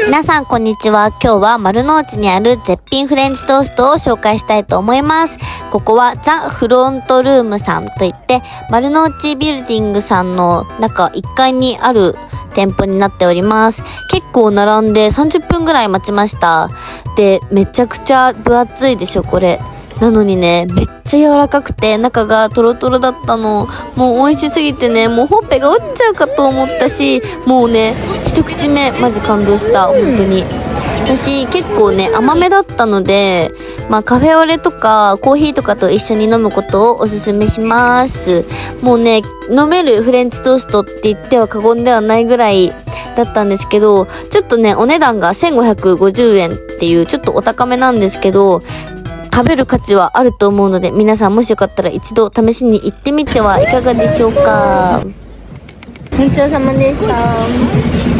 皆さんこんにちは。今日は丸の内にある絶品フレンチトーストを紹介したいと思います。ここはザ・フロントルームさんといって丸の内ビルディングさんの中1階にある店舗になっております。結構並んで30分ぐらい待ちました。で、めちゃくちゃ分厚いでしょこれ。なのにね、めっちゃ柔らかくて中がトロトロだったの。もう美味しすぎてね、もうほっぺが落ちちゃうかと思ったし、もうね、一口目マジ感動した。本当に。私結構ね、甘めだったので、カフェオレとかコーヒーとかと一緒に飲むことをおすすめします。もうね、飲めるフレンチトーストって言っては過言ではないぐらいだったんですけど、ちょっとね、お値段が1550円っていうちょっとお高めなんですけど、食べる価値はあると思うので、皆さんもしよかったら一度試しに行ってみてはいかがでしょうか。ごちそうさまでした。